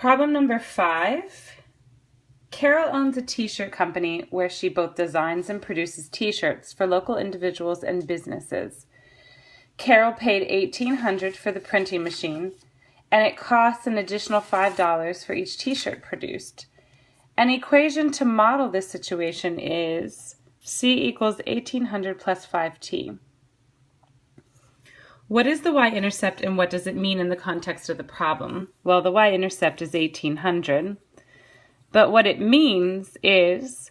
Problem number 5. Carol owns a t-shirt company where she both designs and produces t-shirts for local individuals and businesses. Carol paid $1,800 for the printing machine, and it costs an additional $5 for each t-shirt produced. An equation to model this situation is C equals 1,800 plus 5t. What is the y-intercept and what does it mean in the context of the problem? Well, the y-intercept is 1,800, but what it means is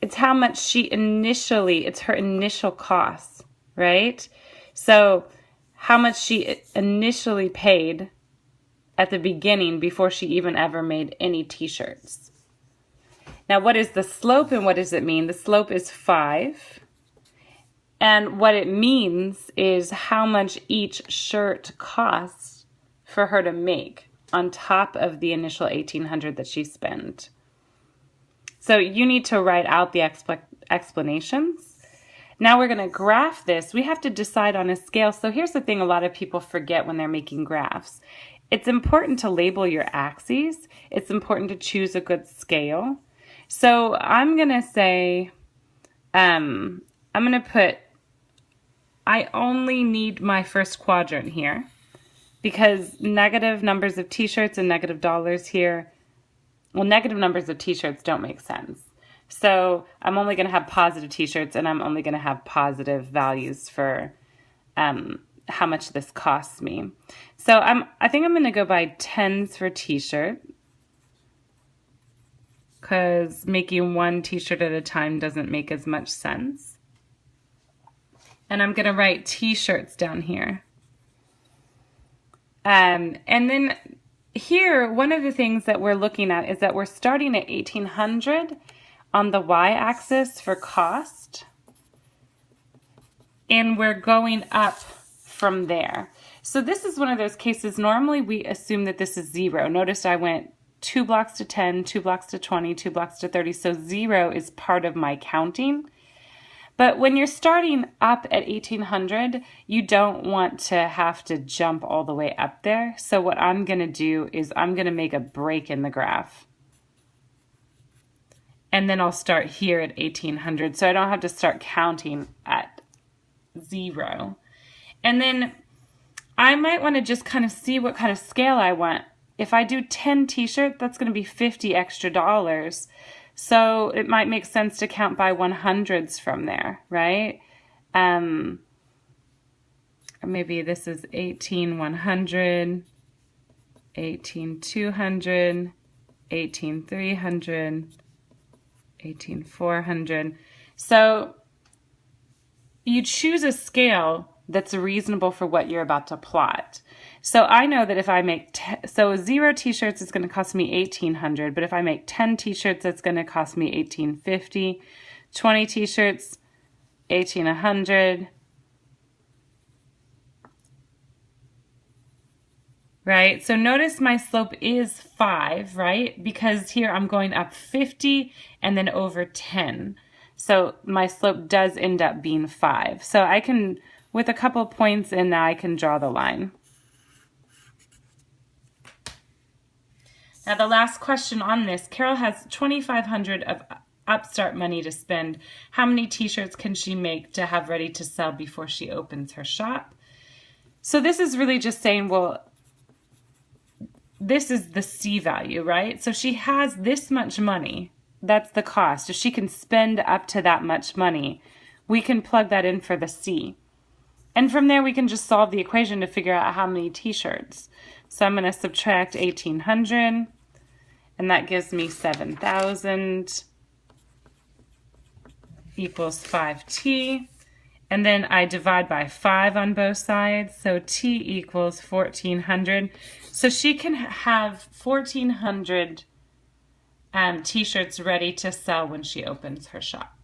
it's how much it's her initial costs, right? So how much she initially paid at the beginning before she even ever made any t-shirts. Now, what is the slope and what does it mean? The slope is 5. And what it means is how much each shirt costs for her to make on top of the initial $1,800 that she spent. So you need to write out the explanations. Now we're going to graph this. We have to decide on a scale. So here's the thing a lot of people forget when they're making graphs. It's important to label your axes. It's important to choose a good scale. So I'm going to say, I'm going to put, I only need my first quadrant here because negative numbers of t-shirts and negative dollars here, well, negative numbers of t-shirts don't make sense. So I'm only going to have positive t-shirts and I'm only going to have positive values for how much this costs me. So I think I'm going to go by tens for t-shirt because making one t-shirt at a time doesn't make as much sense. And I'm going to write t-shirts down here. And then here, one of the things that we're looking at is that we're starting at 1,800 on the y-axis for cost. And we're going up from there. So this is one of those cases, normally we assume that this is 0. Notice I went 2 blocks to 10, 2 blocks to 20, 2 blocks to 30. So 0 is part of my counting. But when you're starting up at 1,800, you don't want to have to jump all the way up there. So what I'm going to do is I'm going to make a break in the graph. And then I'll start here at 1,800. So I don't have to start counting at 0. And then I might want to just kind of see what kind of scale I want. If I do 10 t-shirts, that's going to be $50 extra. So it might make sense to count by 100s from there, right? Or maybe this is 18,100, 18,200, 18,300, 18,400. So you choose a scale that's reasonable for what you're about to plot. So I know that if I make, 0 t-shirts is going to cost me 1,800, but if I make 10 t-shirts, that's going to cost me 1,850. 20 t-shirts, 1,800. Right? So notice my slope is 5, right? Because here I'm going up 50 and then over 10. So my slope does end up being 5. So I can, with a couple points in now, I can draw the line. Now the last question on this, Carol has $2,500 of Upstart money to spend. How many t-shirts can she make to have ready to sell before she opens her shop? So this is really just saying, well, this is the C value, right? So she has this much money. That's the cost. If she can spend up to that much money, we can plug that in for the C. And from there, we can just solve the equation to figure out how many t-shirts. So I'm going to subtract 1,800, and that gives me 7,000 equals 5t. And then I divide by 5 on both sides, so t equals 1,400. So she can have 1,400 t-shirts ready to sell when she opens her shop.